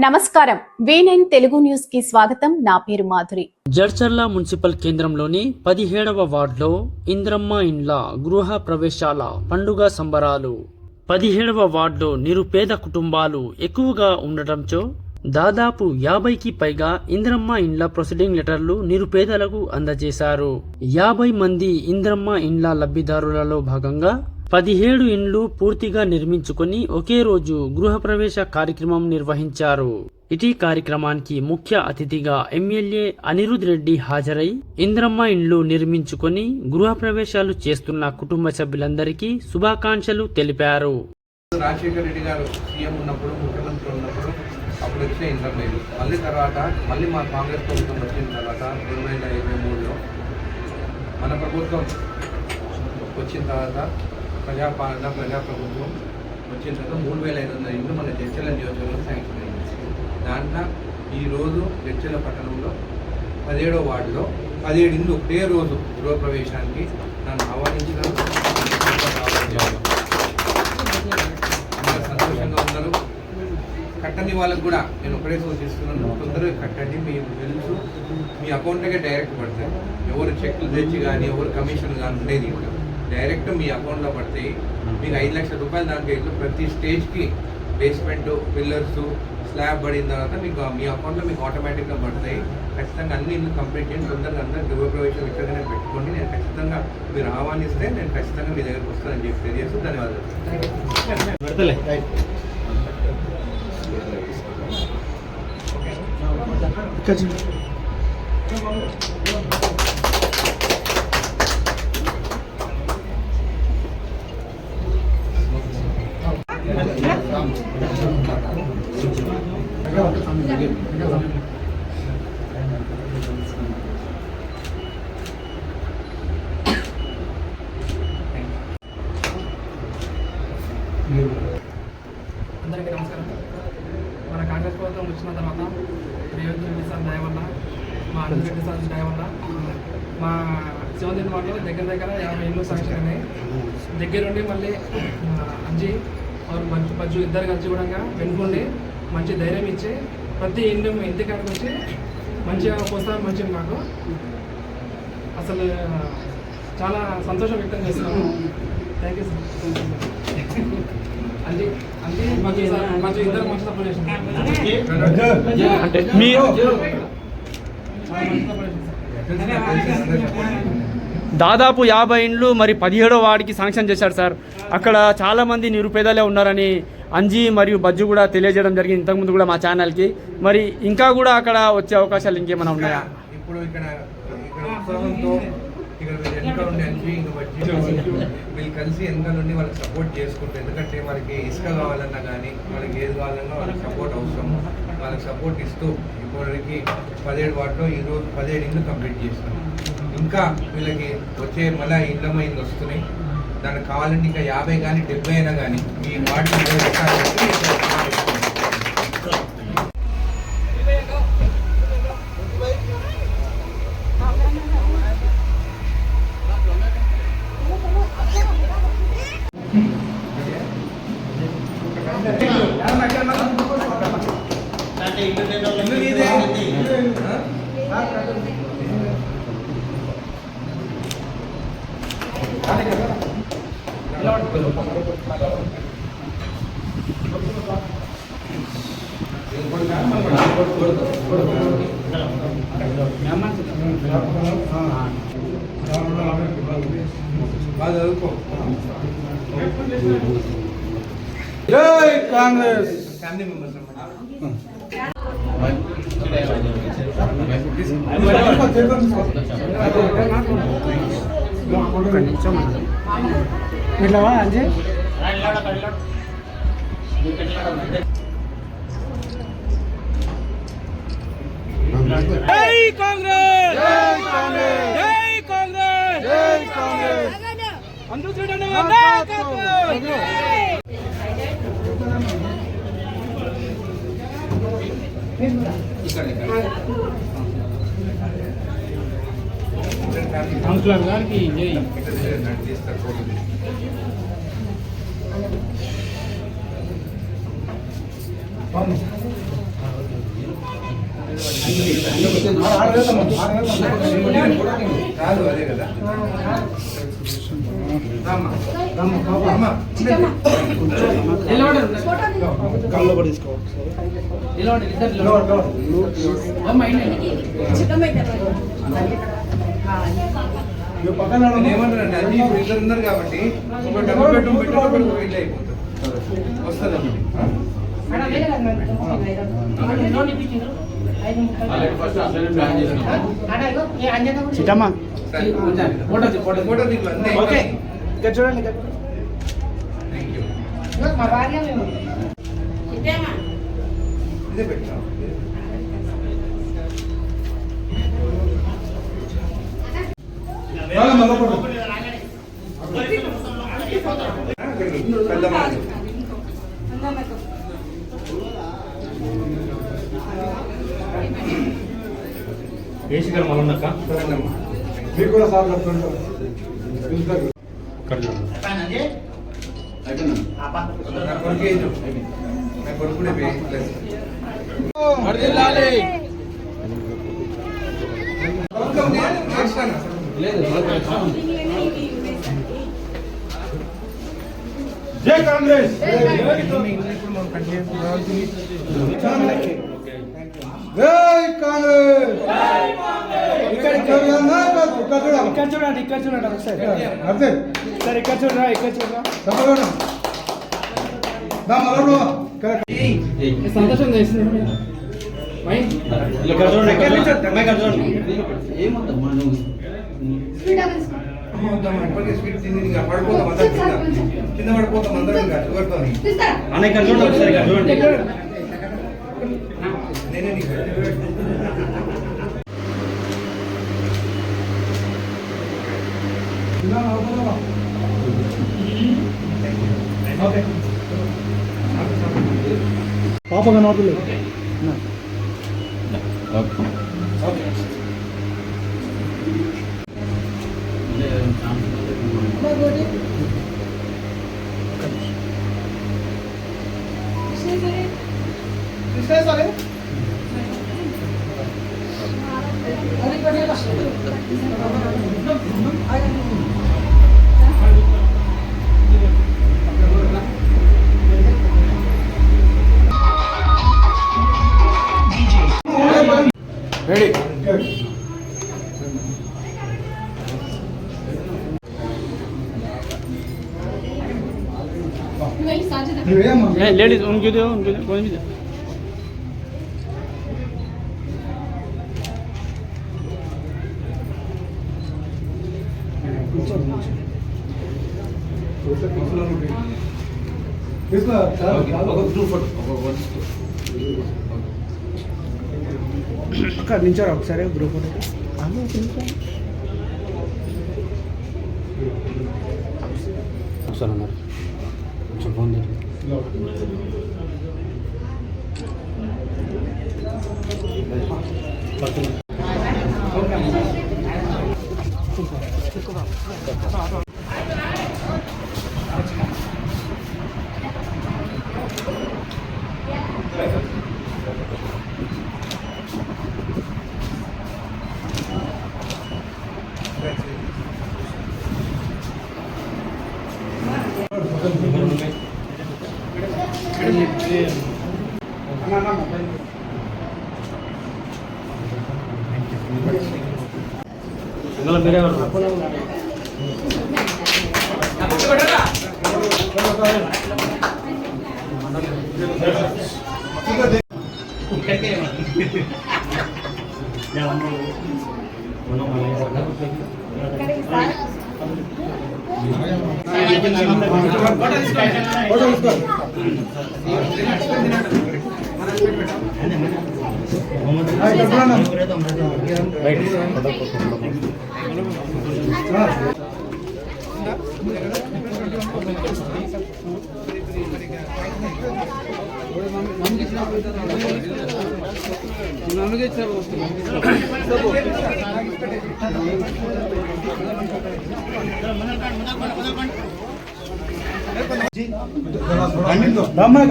నమస్కారం. V9 Telugu news కి స్వాగతం. నా పేరు మాధురి. జడ్చర్ల మున్సిపల్ కేంద్రంలోని 17వ వార్డులో ఇంద్రమ్మ ఇండ్ల గృహ ప్రవేశాల పండుగ సంబరాలు. 17వ వార్డులో నిరుపేద కుటుంబాలు ఎక్కువగా ఉండటంతో దాదాపు 50కి పైగా ఇంద్రమ్మ ఇండ్ల ప్రొసీడింగ్ లెటర్లు నిరుపేదలకు అందజేశారు. 50 మంది ఇంద్రమ్మ ఇండ్ల లబ్ధిదారులలో భాగంగా 17 ఇండ్లు పూర్తిగా నిర్మించుకొని ఒకే రోజు గృహప్రవేశ కార్యక్రమం నిర్వహించారు. ఇటీ కార్యక్రమానికి ముఖ్య అతిథిగా ఎమ్మెల్యే అనిరుద్ రెడ్డి హాజరై ఇంద్రమ్మ ఇండ్లు నిర్మించుకొని గృహప్రవేశాలు చేస్తున్న కుటుంబ సభ్యులందరికీ శుభాకాంక్షలు తెలిపారు. రాజశేఖర్ రెడ్డి గారు సీఎం ఉన్నప్పుడు, ముఖ్యమంత్రి ఉన్నప్పుడు అప్పుడు వచ్చిన ఇంద్రమ్మ ఇల్లు మళ్ళీ మా కాంగ్రెస్ ప్రభుత్వం వచ్చిన తర్వాత 2023లో మన ప్రభుత్వం వచ్చిన తర్వాత ప్రజాప్రభుత్వం వచ్చిన తర్వాత 3500 ఇండ్లు మన జడ్చర్ల నియోజకవర్గంలో శాంక్షన్ అయింది. దాంట్లో ఈరోజు జడ్చర్ల పట్టణంలో 17వ వార్డులో 17 ఇండ్లు ఒకే రోజు గృహప్రవేశానికి నన్ను ఆహ్వానించినారు. సంతోషంగా ఉన్నారు. కట్టని వాళ్ళకు కూడా నేను ఒకటే సూచిస్తున్నాను, తొందరగా కట్టండి. మీకు తెలుసు, మీ అకౌంట్కే డైరెక్ట్ పడతాయి. ఎవరు చెక్లు తెచ్చి కానీ ఎవరు కమిషన్ కానీ ఉండేది ఇంకా డైరెక్ట్ మీ అకౌంట్లో పడతాయి. మీకు 5 లక్షల రూపాయలు దానికి ప్రతి స్టేజ్కి బేస్మెంట్, పిల్లర్స్, స్లాబ్ పడిన తర్వాత మీకు మీ అకౌంట్లో మీకు ఆటోమేటిక్గా పడతాయి. ఖచ్చితంగా అన్ని ఇల్లు కంప్లీట్ చేయండి. తొందరగా అందరూ గృహప్రవేశం ఇక్కడనే పెట్టుకోండి. నేను ఖచ్చితంగా మీరు ఆహ్వానిస్తే నేను ఖచ్చితంగా మీ దగ్గరకు వస్తానని చెప్పి తెలియజేస్తూ ధన్యవాదాలు. అందరికీ నమస్కారం. మన కాంగ్రెస్ ప్రభుత్వం వచ్చిన తర్వాత రేవంత్ రెడ్డి సార్ దయ వల్ల, మా అనిల్ రెడ్డి సార్ దయ వల్ల మా శివంతిని వాటిలో దగ్గర 50 ఇళ్ళు శాంక్షన్ అయినాయి. దగ్గరుండి మళ్ళీ అంజి బజ్జు ఇద్దరు కలిసి కూడా వెనుకుండి మంచి ధైర్యం ఇచ్చి ప్రతి ఇంటికాడికి వచ్చి మంచిగా ప్రోత్సాహం మంచిగా మాకు అసలు చాలా సంతోషం వ్యక్తం చేస్తున్నాము. Thank you sir. అంజీ మంచి ఇద్దరు మంచి సపోర్ట్ దాదాపు 50 ఇండ్లు మరి 17వ వార్డుకి శాంక్షన్ చేశారు సార్. అక్కడ చాలా మంది నిరుపేదలే ఉన్నారని అంజీ మరియు బజ్జు కూడా తెలియజేయడం జరిగింది ఇంతకుముందు కూడా మా ఛానల్కి. మరి ఇంకా కూడా అక్కడ వచ్చే అవకాశాలు ఇంకేమైనా ఉన్నాయా? ఇప్పుడు ఇక్కడ ఉత్సాహంతో ఇక్కడ వెనక నుండి అంజీ ఇంకా బజ్జీ వీళ్ళు కలిసి వెనక నుండి వాళ్ళకి సపోర్ట్ చేసుకుంటారు. ఎందుకంటే వాళ్ళకి ఇసుక కావాలన్నా కానీ వాళ్ళకి ఏది కావాలన్నా వాళ్ళకి సపోర్ట్ అవసరం. వాళ్ళకి సపోర్ట్ ఇస్తూ ఇప్పటికి 17 వార్డులో ఈరోజు 17 ఇండ్లు కంప్లీట్ చేస్తాం. ఇంకా వీళ్ళకి వచ్చే మళ్ళీ ఇండ్లమ్మ ఇండ్లు వస్తున్నాయి. దానికి కావాలంటే ఇంకా 50 కానీ 70 అయినా కానీ ఈ వార్డు బాగా చదువుకో. జై కాంగ్రెస్. ఫ్యామిలీ మెంబర్స్ ఇట్లా అంజీ జై కాంగ్రెస్, జై కాంగ్రెస్, జై కాంగ్రెస్, జై కాంగ్రెస్. కౌన్సిలర్ గారికి జై కాదు అదే కదా ఏమంటారంటే అది ఇప్పుడు ఇద్దరు ఉన్నారు కాబట్టి ఒక డబుల్ బెడ్రూమ్ పెట్టుకుని ఇల్లు అయిపోతుంది వస్తుంది చిట్టమ్మా ఫోటో దిగు అంతే ఓకే ఇక్కడ చూడండి థ్యాంక్ యూ ఇదే పెట్టాం పెద్ద మాట మీరు కూడా సార్ చెప్తుంటారు నా కొడుకు ఏజ్ నా కొడుకు కూడా ప్లస్ జై కాంగ్రెస్ ఇప్పుడు మనం కంటిన్యూ జై కాంగ్రెస్ ఇక్కడ చూడండి ఇక్కడ చూడండి ఒకసారి అదే సార్ ఇక్కడ చూడరా ఇక్కడ చూడరా తప్పకుండా సంతోషం చేస్తుంది ఇప్పటికే స్వీట్ తిని ఇంకా పడిపోతాం అందరం కింద పడిపోతాం అందరం ఇంకా షుగర్తో నేనే నీకు పాప కనపడలేదు రెడీ लेडीज उनके दो कोई भी అక్కడ నించారా ఒకసారి గ్రూప్ ఒకసారి ఉన్నారు కొంచెం ఫోన్ मेरे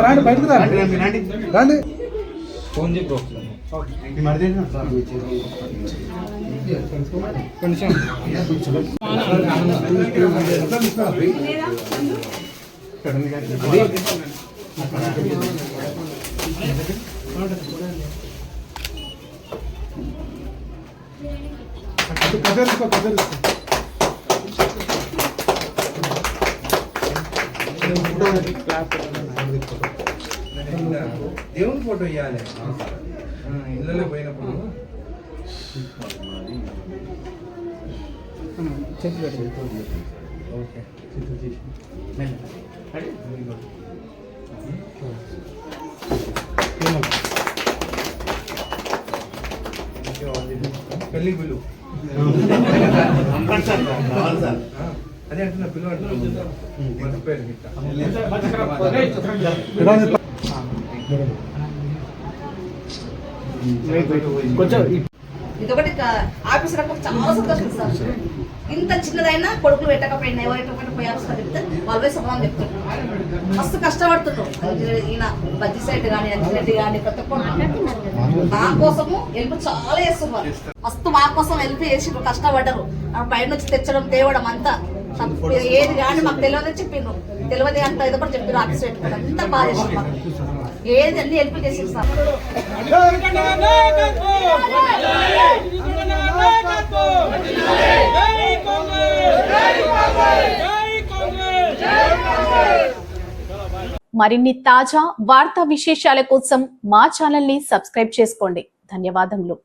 రండి బయటకు రండి ఫోన్ చెప్పు కొంచెం దేవుని ఫోటో ఇవ్వాలి ఇళ్ళలో పోయినప్పుడు ఓకే పెళ్ళి పిలు అదే అంటున్నా పిల్లవాడు మర్చిపోయారు కొంచెం ఇదొకటి ఆఫీసర్ చాలా సంతోషం సార్. ఇంత చిన్నదైనా కొడుకులు పెట్టకపోయినా ఎవరైనా పోయాల్సి చెప్తే వాళ్ళే సమానం చెప్తున్నారు. మస్తు కష్టపడుతున్నాం. ఈయన బజ్జీ సైడ్ కానీ అంజిరెడ్డి కానీ ప్రతి ఒక్కరు మా కోసము హెల్ప్ చాలా చేస్తున్నారు. మస్తు మా కోసం హెల్ప్ చేసిండ్రు, కష్టపడ్డరు. పైన నుంచి తెచ్చడం తేవడం అంతా ఏది కానీ మాకు తెలియదు చెప్పిండ్రు. తెలియదు అంటే ఏదో ఒకటి చెప్పారు. ఆఫీస్ పెట్టుకుని అంతా బాగా చేసిండ్రు. ఏది అన్ని హెల్ప్ చేసిండ్రు సార్. మరిన్ని తాజా వార్తా విశేషాల కోసం మా ఛానల్ ని సబ్స్క్రైబ్ చేసుకోండి. ధన్యవాదములు.